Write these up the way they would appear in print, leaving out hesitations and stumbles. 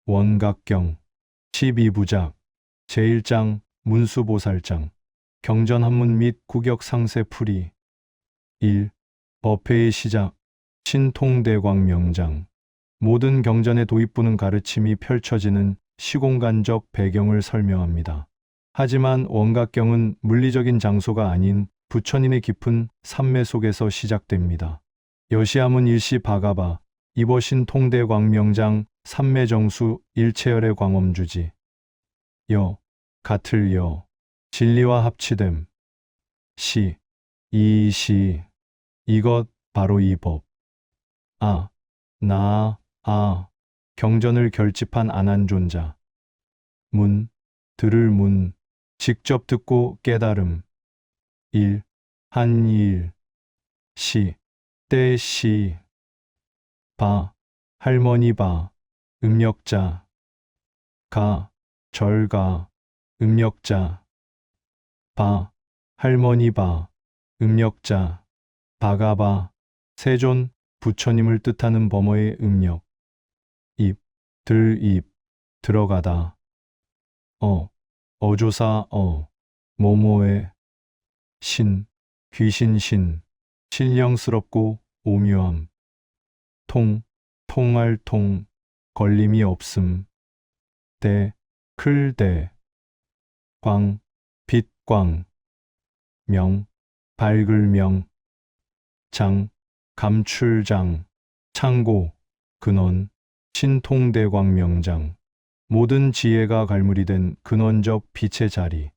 원각경 12부작 제1장 문수보살장 경전한문 및 구격상세 풀이 1. 법회의 시작 신통대광명장 모든 경전의 도입부는 가르침이 펼쳐지는 시공간적 배경을 설명합니다. 하지만 원각경은 물리적인 장소가 아닌 부처님의 깊은 삼매 속에서 시작됩니다. 여시아문 일시 바가바 이버신 통대광명장 삼매정수 일체열의 광엄주지 여 같을 여 진리와 합치됨 시 이시 이것 바로 이 법 경전을 결집한 안한존자 문 들을 문 직접 듣고 깨달음 일 한일 시 때시 바 할머니 바 음력자 가 절가 음력자 바 할머니 바 음력자 바가바 세존 부처님을 뜻하는 범어의 음력 입 들입 들어가다 어조사 모모의 신 귀신신 신령스럽고 오묘함 통할 통 걸림이 없음 클대 광 빛광 명 밝을 명 장 감출장 창고 근원 신통대광명장 모든 지혜가 갈무리 된 근원적 빛의 자리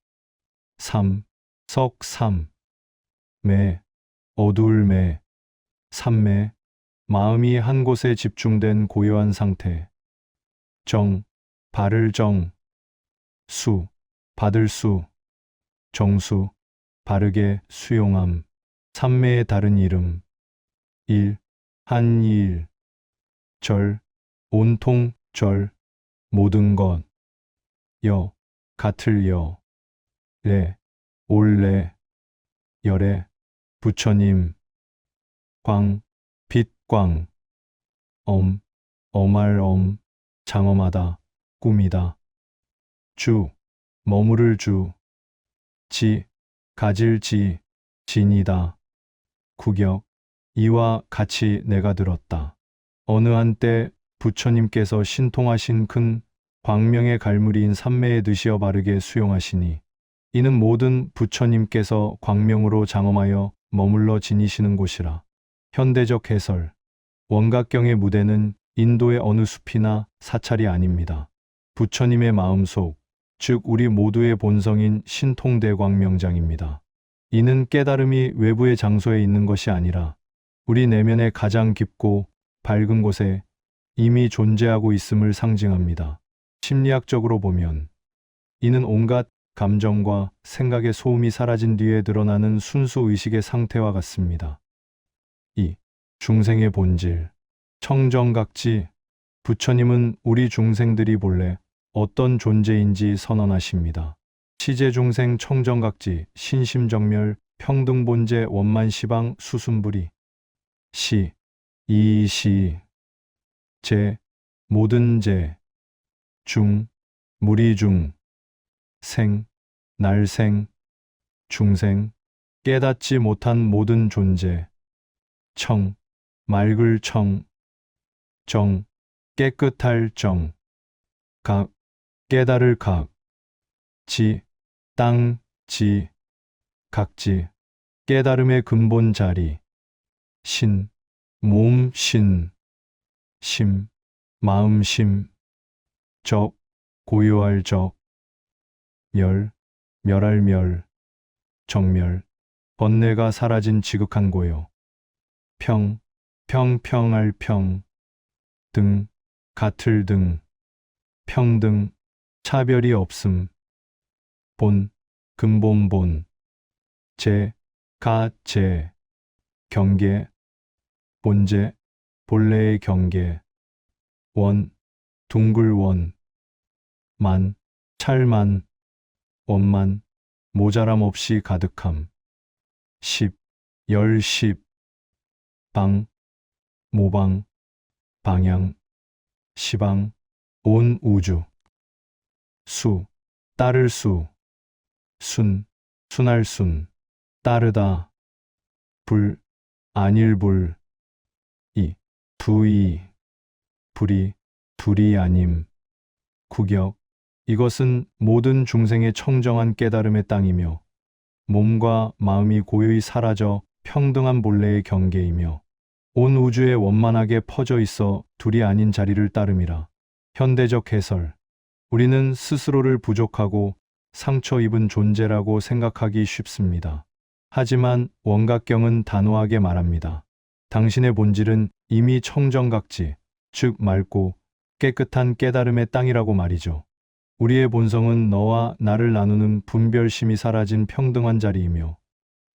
매 어두울 매 삼매 마음이 한 곳에 집중된 고요한 상태 바를 수 받을 수 정수 바르게 수용함 삼매의 다른 이름 한일 절 온통 절 모든 것 여 같을 여 래 올래 열애 부처님 광 빛광 엄할 장엄하다 꿈이다 주 머무를 주 지 가질 지 진이다 구격 이와 같이 내가 들었다. 어느 한때 부처님께서 신통하신 큰 광명의 갈무리인 삼매에 드시어 바르게 수용하시니 이는 모든 부처님께서 광명으로 장엄하여 머물러 지니시는 곳이라. 현대적 해설 원각경의 무대는 인도의 어느 숲이나 사찰이 아닙니다. 부처님의 마음속, 즉 우리 모두의 본성인 신통대광명장입니다. 이는 깨달음이 외부의 장소에 있는 것이 아니라 우리 내면의 가장 깊고 밝은 곳에 이미 존재하고 있음을 상징합니다. 심리학적으로 보면 이는 온갖 감정과 생각의 소음이 사라진 뒤에 드러나는 순수 의식의 상태와 같습니다. 2. 중생의 본질 청정각지 부처님은 우리 중생들이 본래 어떤 존재인지 선언하십니다. 시제중생 청정각지 신심정멸 평등본제 원만시방 수순불이 이시 제 모든 제 중 무리중 날생 중생 깨닫지 못한 모든 존재 맑을 정 깨끗할 각 깨달을 각 땅 각지 깨달음의 근본 자리 몸 심 마음 고요할 멸할 정멸 번뇌가 사라진 지극한 고요 평할 등 같을 등 평등 차별이 없음 근본 제 경계 본제 본래의 경계 둥글 찰만 원만 모자람 없이 가득함 모방 방향 시방 온 우주. 수, 따를 수. 순, 순할 순. 따르다. 불, 아닐 불. 이, 두이. 불이, 둘이 아님. 구격. 이것은 모든 중생의 청정한 깨달음의 땅이며 몸과 마음이 고요히 사라져 평등한 본래의 경계이며 온 우주에 원만하게 퍼져 있어 둘이 아닌 자리를 따름이라. 현대적 해설. 우리는 스스로를 부족하고 상처 입은 존재라고 생각하기 쉽습니다. 하지만 원각경은 단호하게 말합니다. 당신의 본질은 이미 청정각지, 즉 맑고 깨끗한 깨달음의 땅이라고 말이죠. 우리의 본성은 너와 나를 나누는 분별심이 사라진 평등한 자리이며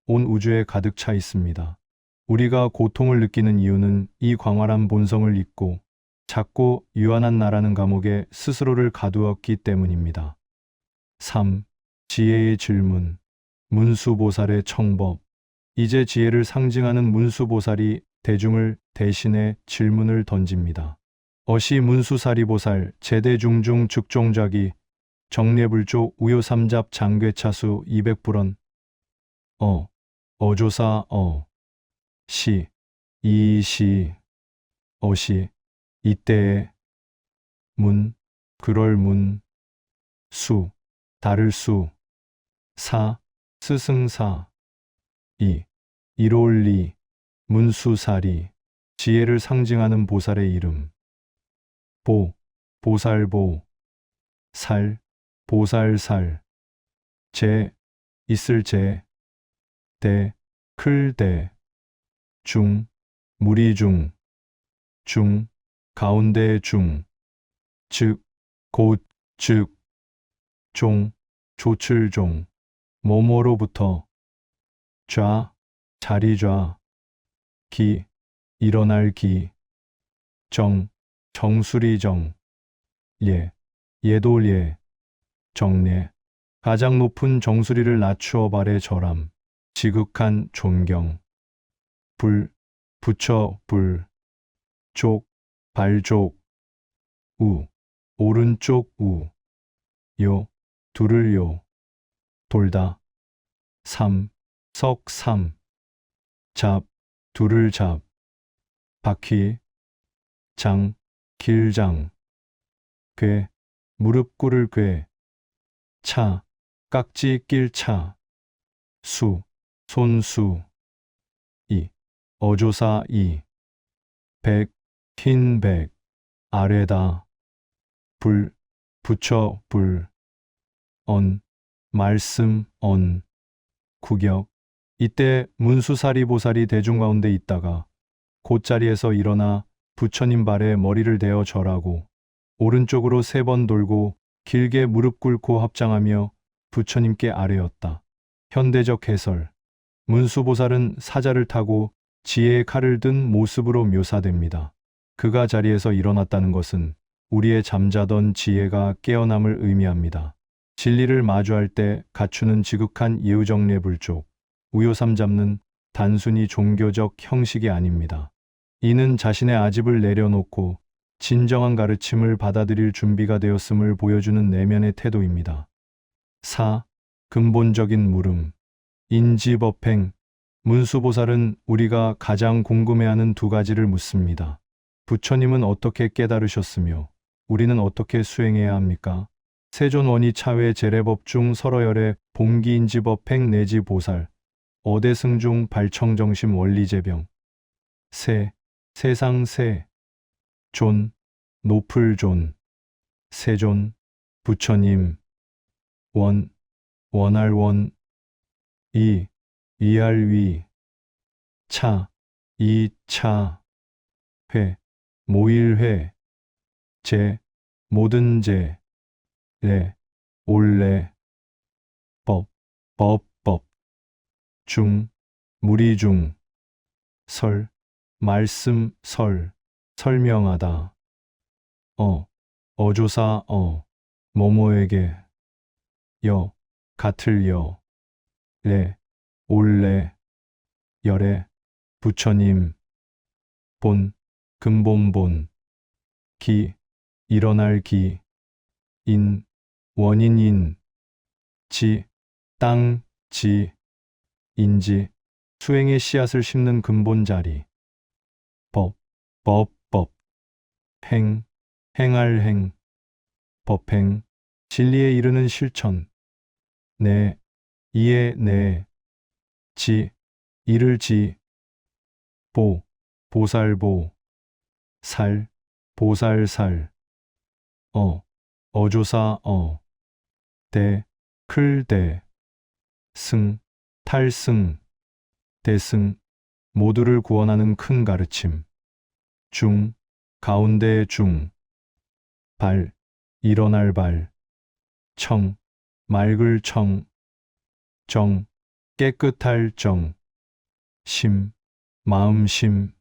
온 우주에 가득 차 있습니다. 우리가 고통을 느끼는 이유는 이 광활한 본성을 잊고 작고 유한한 나라는 감옥에 스스로를 가두었기 때문입니다. 3. 지혜의 질문. 문수보살의 청법. 이제 지혜를 상징하는 문수보살이 대중을 대신해 질문을 던집니다. 어시 문수사리보살 제대중중 즉종자기 정례불조 우요삼잡 장괴차수 200불원. 어조사 시 이시 어시 이때에 문 그럴 문 수 다를 수 사 스승사 이 이롤리 문수사리. 지혜를 상징하는 보살의 이름. 보 보살보. 살 보살살. 제 있을 제. 대 클대. 중 무리 중. 중 가운데 중. 즉 곧 즉. 종 조출종. 뭐뭐로부터. 좌 자리 좌. 기 일어날 기. 정 정수리 정. 예 예돌 예. 정례 가장 높은 정수리를 낮추어 발에 절함. 지극한 존경. 불 붙여 불. 쪽 발족. 우 오른쪽 우. 요 둘을 요. 돌다. 삼 석삼. 잡 둘을 잡. 바퀴. 장 길장. 괴 무릎 꿇을 괴. 차 깍지 낄 차. 수 손수. 이 어조사 이. 백 흰 백. 아래다. 불 붙여 불. 언 말씀 언. 구격. 이때 문수사리보살이 대중 가운데 있다가 곧자리에서 일어나 부처님 발에 머리를 대어 절하고 오른쪽으로 3번 돌고 길게 무릎 꿇고 합장하며 부처님께 아뢰었다. 현대적 해설. 문수보살은 사자를 타고 지혜의 칼을 든 모습으로 묘사됩니다. 그가 자리에서 일어났다는 것은 우리의 잠자던 지혜가 깨어남을 의미합니다. 진리를 마주할 때 갖추는 지극한 예의정례불족, 우요삼 잡는 단순히 종교적 형식이 아닙니다. 이는 자신의 아집을 내려놓고 진정한 가르침을 받아들일 준비가 되었음을 보여주는 내면의 태도입니다. 4. 근본적인 물음. 인지법행. 문수보살은 우리가 가장 궁금해하는 2가지를 묻습니다. 부처님은 어떻게 깨달으셨으며 우리는 어떻게 수행해야 합니까? 세존원이 차회 제례법 중 설어열의 봉기인지법행 내지 보살, 어대승중 발청정심 원리제병. 세, 세상 세. 존, 높을 존. 세존, 부처님. 원, 원할 원. 이, 위할 위. 차, 이 차. 회, 모일 회. 제, 모든 제. 례, 올례. 법, 법. 중, 무리 중. 설, 말씀 설. 설명하다. 어조사 뭐뭐에게. 여, 같을 여. 례, 올례. 열애, 부처님. 본, 근본 본. 기, 일어날 기, 인, 원인인, 지, 땅, 지, 인지, 수행의 씨앗을 심는 근본 자리, 법, 법, 행, 행할 행, 법행, 진리에 이르는 실천, 내, 이에 내, 지, 이를 지, 보, 보살보, 살, 보살살, 어조사 대, 클대, 승, 탈승, 대승, 모두를 구원하는 큰 가르침, 중, 가운데 중, 발, 일어날 발, 청, 맑을 청, 정, 깨끗할 정, 심, 마음심,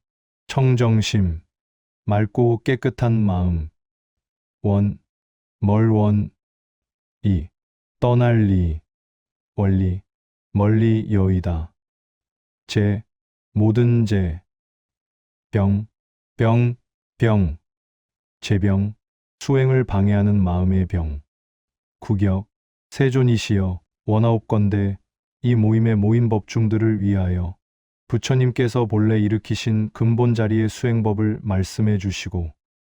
청정심, 맑고 깨끗한 마음, 원, 멀원, 이, 떠날 리, 원리, 멀리 여이다, 제, 모든 제, 병, 제병, 수행을 방해하는 마음의 병, 구격, 세존이시여 원하옵건대 이 모임의 모인 법중들을 위하여 부처님께서 본래 일으키신 근본 자리의 수행법을 말씀해 주시고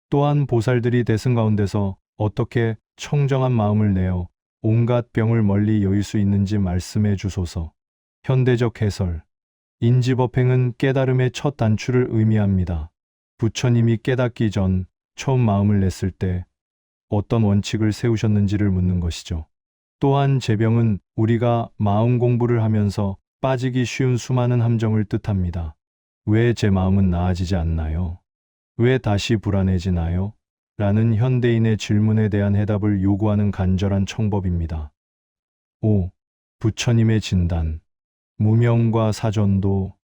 또한 보살들이 대승 가운데서 어떻게 청정한 마음을 내어 온갖 병을 멀리 여일 수 있는지 말씀해 주소서. 현대적 해설. 인지법행은 깨달음의 첫 단추를 의미합니다. 부처님이 깨닫기 전 처음 마음을 냈을 때 어떤 원칙을 세우셨는지를 묻는 것이죠. 또한 제병은 우리가 마음 공부를 하면서 빠지기 쉬운 수많은 함정을 뜻합니다. 왜 제 마음은 나아지지 않나요? 왜 다시 불안해지나요? 라는 현대인의 질문에 대한 해답을 요구하는 간절한 청법입니다. 5. 부처님의 진단. 무명과 사전도.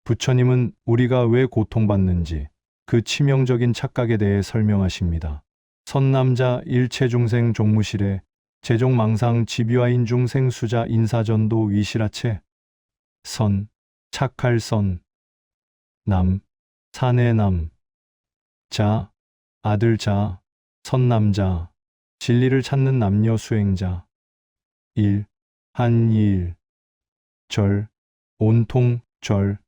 부처님은 우리가 왜 고통받는지 그 치명적인 착각에 대해 설명하십니다. 선남자 일체중생 종무실에 제종망상 지비와인 중생 수자 인사전도 위시라체 선, 착할 선, 남, 사내 남, 자, 아들 자, 선남자, 진리를 찾는 남녀 수행자, 일, 한일, 절, 온통 절,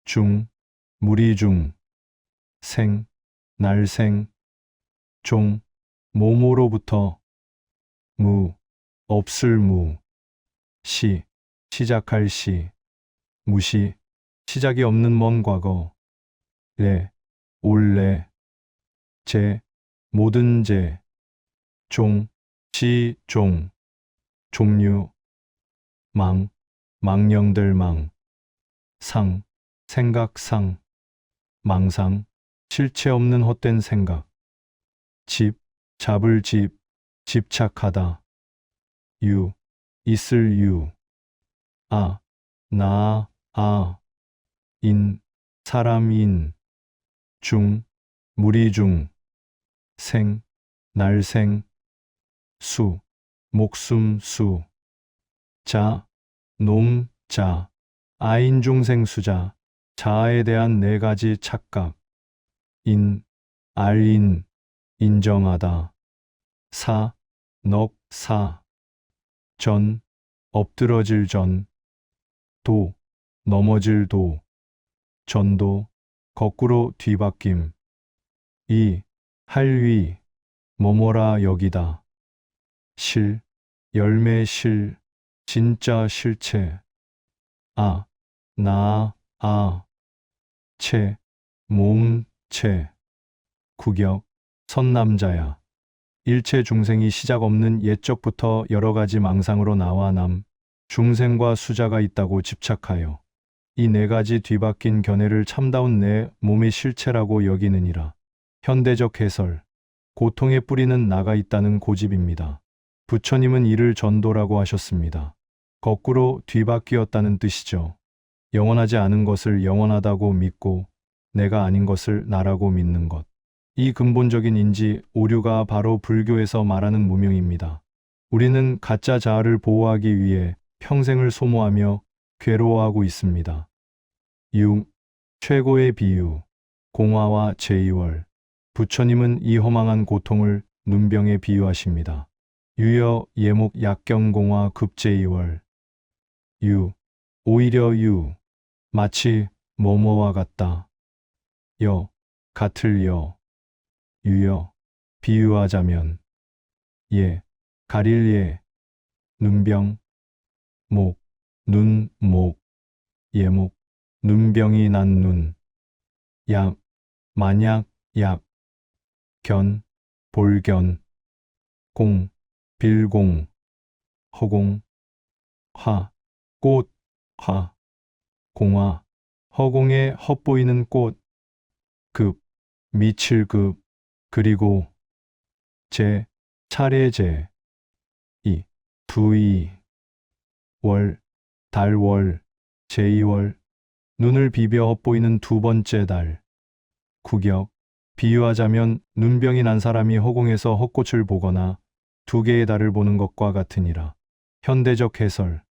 중, 무리중, 생, 날생, 종, 모모로부터, 무, 없을 무, 시, 시작할 시, 무시, 시작이 없는 먼 과거, 레, 올레, 제, 모든 제, 종, 시, 종, 종류, 망, 망령들 망, 상, 생각상, 망상, 실체 없는 헛된 생각, 집, 잡을 집, 집착하다, 유, 있을 유, 아, 나, 인, 사람인, 중, 무리 중, 생, 날생, 수, 목숨 수, 자, 놈, 자, 아인 중생 수자, 자아에 대한 네 가지 착각, 인, 알인, 인정하다, 사, 넉, 사, 전, 엎드러질 전, 도, 넘어질 도, 전도, 거꾸로 뒤바뀜, 이, 할위, 뭐뭐라 여기다, 실, 열매 실, 진짜 실체, 아, 나, 체, 몸, 체, 구격, 선남자야. 일체 중생이 시작 없는 옛적부터 여러 가지 망상으로 나와 남, 중생과 수자가 있다고 집착하여 이 네 가지 뒤바뀐 견해를 참다운 내 몸의 실체라고 여기느니라. 현대적 해설. 고통의 뿌리는 나가 있다는 고집입니다. 부처님은 이를 전도라고 하셨습니다. 거꾸로 뒤바뀌었다는 뜻이죠. 영원하지 않은 것을 영원하다고 믿고 내가 아닌 것을 나라고 믿는 것. 이 근본적인 인지 오류가 바로 불교에서 말하는 무명입니다. 우리는 가짜 자아를 보호하기 위해 평생을 소모하며 괴로워하고 있습니다. 6. 최고의 비유. 공화와 제2월. 부처님은 이 허망한 고통을 눈병에 비유하십니다. 유여 예목 약경공화 급제이월. 유 오히려 유 마치 뭐뭐와 같다. 여 같을 여. 유여 비유하자면 예 가릴 예. 눈병 목 눈 목 예목 눈병이 난 눈. 약 만약 약 견 볼견 공 빌공 허공 화 꽃 화 공화 허공에 헛보이는 꽃 급 미칠 급 그리고 제 차례 제 이 부이 월 달월 제2월 눈을 비벼 헛보이는 두 번째 달 구격 비유하자면 눈병이 난 사람이 허공에서 헛꽃을 보거나 두 개의 달을 보는 것과 같으니라. 현대적 해설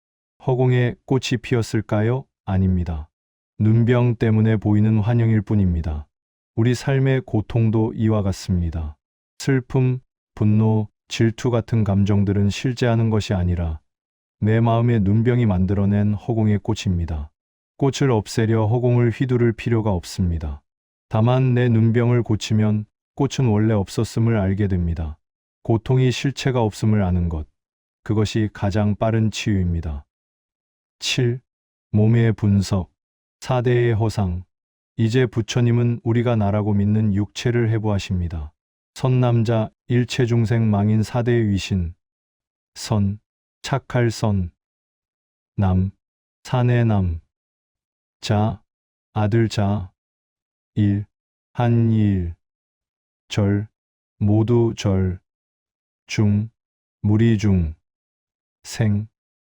허공에 꽃이 피었을까요? 아닙니다. 눈병 때문에 보이는 환영일 뿐입니다. 우리 삶의 고통도 이와 같습니다. 슬픔, 분노, 질투 같은 감정들은 실제하는 것이 아니라 내 마음의 눈병이 만들어낸 허공의 꽃입니다. 꽃을 없애려 허공을 휘두를 필요가 없습니다. 다만 내 눈병을 고치면 꽃은 원래 없었음을 알게 됩니다. 고통이 실체가 없음을 아는 것. 그것이 가장 빠른 치유입니다. 7. 몸의 분석 4대의 허상 이제 부처님은 우리가 나라고 믿는 육체를 해부하십니다. 선남자 일체중생 망인 4대의 위신 선 착할 선 남 사내 남 자 아들 자 일 한일 절 모두 절 중 무리 중 생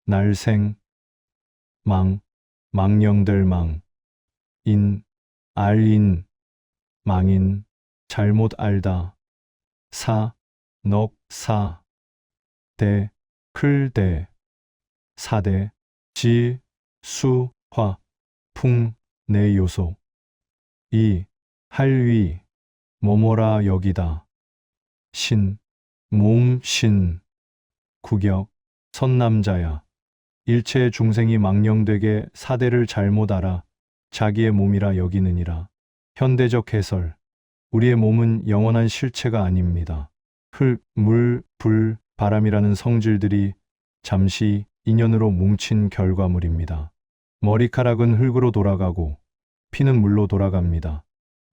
날생 망 망령들 망 인 알인 망인 잘못 알다 사 넉 사 대 클대 사대 지 수 화 풍 내 요소 이 할위 뭐뭐라 여기다 신 몸 신 구격 선남자야 일체 중생이 망령되게 사대를 잘못 알아 자기의 몸이라 여기느니라. 현대적 해설 우리의 몸은 영원한 실체가 아닙니다. 흙, 물, 불, 바람이라는 성질들이 잠시 인연으로 뭉친 결과물입니다. 머리카락은 흙으로 돌아가고 피는 물로 돌아갑니다.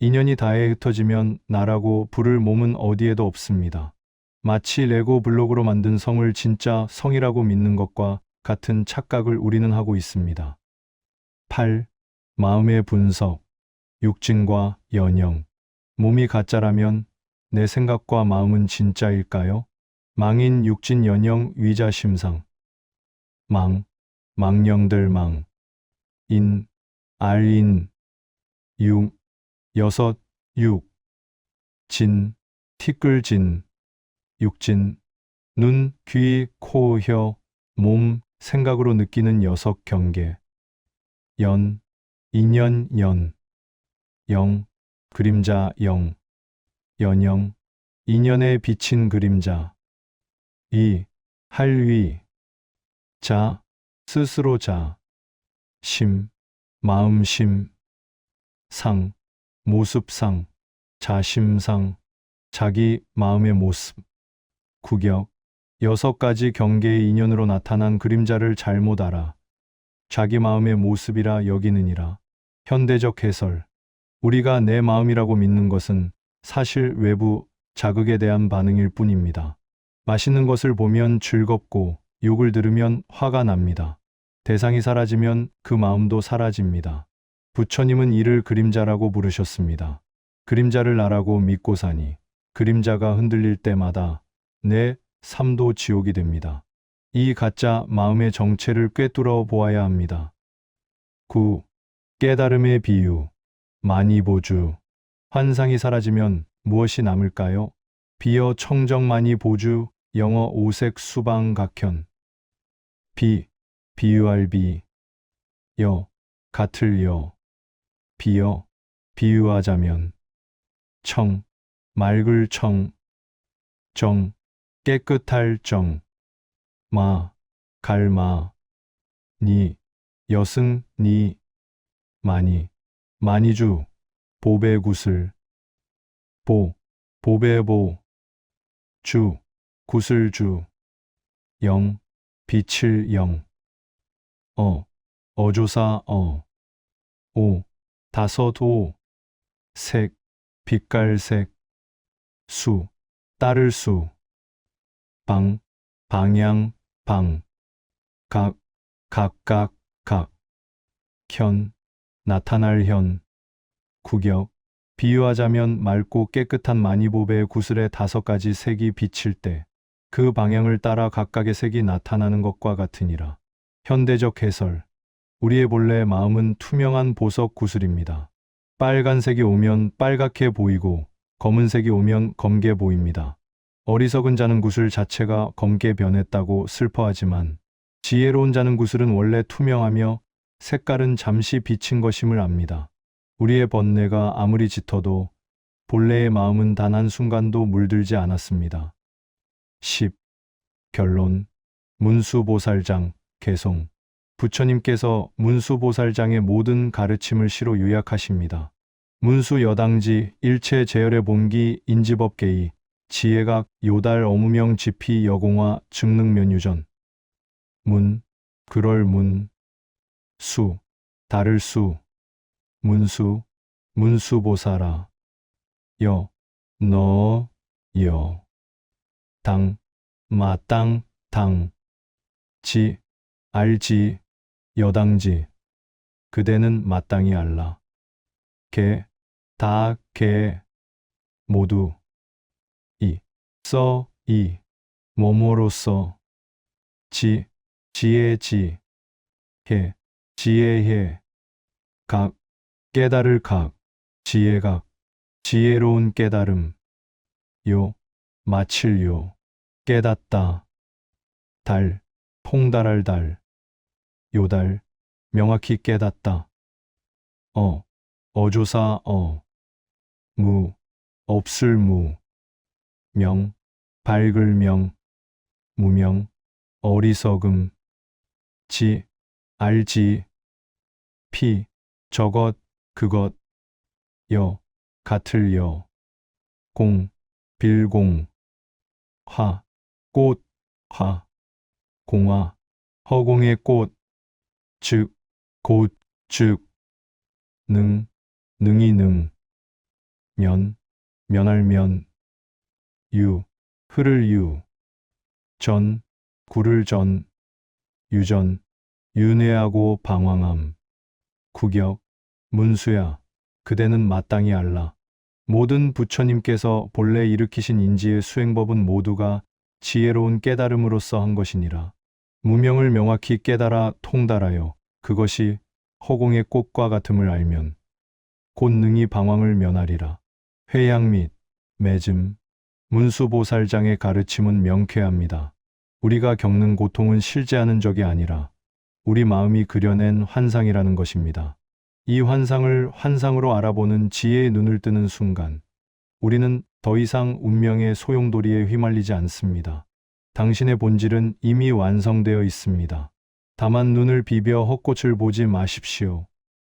인연이 다해 흩어지면 나라고 부를 몸은 어디에도 없습니다. 마치 레고 블록으로 만든 성을 진짜 성이라고 믿는 것과 같은 착각을 우리는 하고 있습니다. 8. 마음의 분석 육진과 연영 몸이 가짜라면 내 생각과 마음은 진짜일까요? 망인 육진 연영 위자심상 망 망령들 망 인 알인 육 여섯 육 진 티끌진 육진 눈, 귀, 코, 혀, 몸, 생각으로 느끼는 여섯 경계 연 인연 연 영 그림자 영 연영 인연에 비친 그림자 이 할위 자 스스로 자 심 마음심 상 모습상 자심상 자기 마음의 모습 구격 여섯 가지 경계의 인연으로 나타난 그림자를 잘못 알아 자기 마음의 모습이라 여기느니라. 현대적 해설 우리가 내 마음이라고 믿는 것은 사실 외부 자극에 대한 반응일 뿐입니다. 맛있는 것을 보면 즐겁고 욕을 들으면 화가 납니다. 대상이 사라지면 그 마음도 사라집니다. 부처님은 이를 그림자라고 부르셨습니다. 그림자를 나라고 믿고 사니 그림자가 흔들릴 때마다 내 삶도 지옥이 됩니다. 이 가짜 마음의 정체를 꿰뚫어 보아야 합니다. 9. 깨달음의 비유 만이보주 환상이 사라지면 무엇이 남을까요? 비어 청정만이 보주 영어 오색 수방 각현 비유할 여 같을 여 비유하자면 청 맑을 청, 정, 깨끗할 정, 마, 갈마, 니, 여승, 니, 많이, 많이주, 보배구슬, 보, 보배보, 주, 구슬주, 영, 빛을 영, 어조사 오, 다섯 오, 색, 빛깔색, 수, 따를 수, 방, 방향, 방, 각, 각각, 각, 현, 나타날 현, 구격, 비유하자면 맑고 깨끗한 마니보배의 구슬에 5가지 색이 비칠 때 그 방향을 따라 각각의 색이 나타나는 것과 같으니라. 현대적 해설. 우리의 본래 마음은 투명한 보석 구슬입니다. 빨간색이 오면 빨갛게 보이고 검은색이 오면 검게 보입니다. 어리석은 자는 구슬 자체가 검게 변했다고 슬퍼하지만 지혜로운 자는 구슬은 원래 투명하며 색깔은 잠시 비친 것임을 압니다. 우리의 번뇌가 아무리 짙어도 본래의 마음은 단 한순간도 물들지 않았습니다. 10. 결론. 문수보살장, 개송. 부처님께서 문수보살장의 모든 가르침을 시로 요약하십니다. 문수여당지, 일체 제열의 본기, 인지법계의, 지혜각, 요달 어무명 지피 여공화, 증능면유전. 문, 그럴 문. 수, 다를 수. 문수, 문수보살아. 여, 너, 여. 당, 마땅, 당. 지, 알지, 여당지. 그대는 마땅히 알라. 개, 다, 개. 모두. 이, 써, 이. 뭐뭐로써. 지, 지혜, 지. 해, 지혜해. 각, 깨달을 각. 지혜각. 지혜로운 깨달음. 요, 마칠 요. 깨닫다. 달, 통달할 달. 요달, 명확히 깨닫다. 어조사 무, 없을 무. 명, 밝을 명. 무명, 어리석음. 지, 알지. 피, 저것, 그것. 여, 같을 여. 공, 빌공. 화, 꽃, 화. 공화, 허공의 꽃. 즉, 곧, 즉. 능, 능이 능. 면, 면할 면. 유, 흐를 유. 전, 구를 전. 유전, 윤회하고 방황함. 구격, 문수야, 그대는 마땅히 알라. 모든 부처님께서 본래 일으키신 인지의 수행법은 모두가 지혜로운 깨달음으로써 한 것이니라. 무명을 명확히 깨달아 통달하여 그것이 허공의 꽃과 같음을 알면 곧 능히 방황을 면하리라. 회양 및 매즘, 문수보살장의 가르침은 명쾌합니다. 우리가 겪는 고통은 실제하는 적이 아니라 우리 마음이 그려낸 환상이라는 것입니다. 이 환상을 환상으로 알아보는 지혜의 눈을 뜨는 순간 우리는 더 이상 운명의 소용돌이에 휘말리지 않습니다. 당신의 본질은 이미 완성되어 있습니다. 다만 눈을 비벼 헛꽃을 보지 마십시오.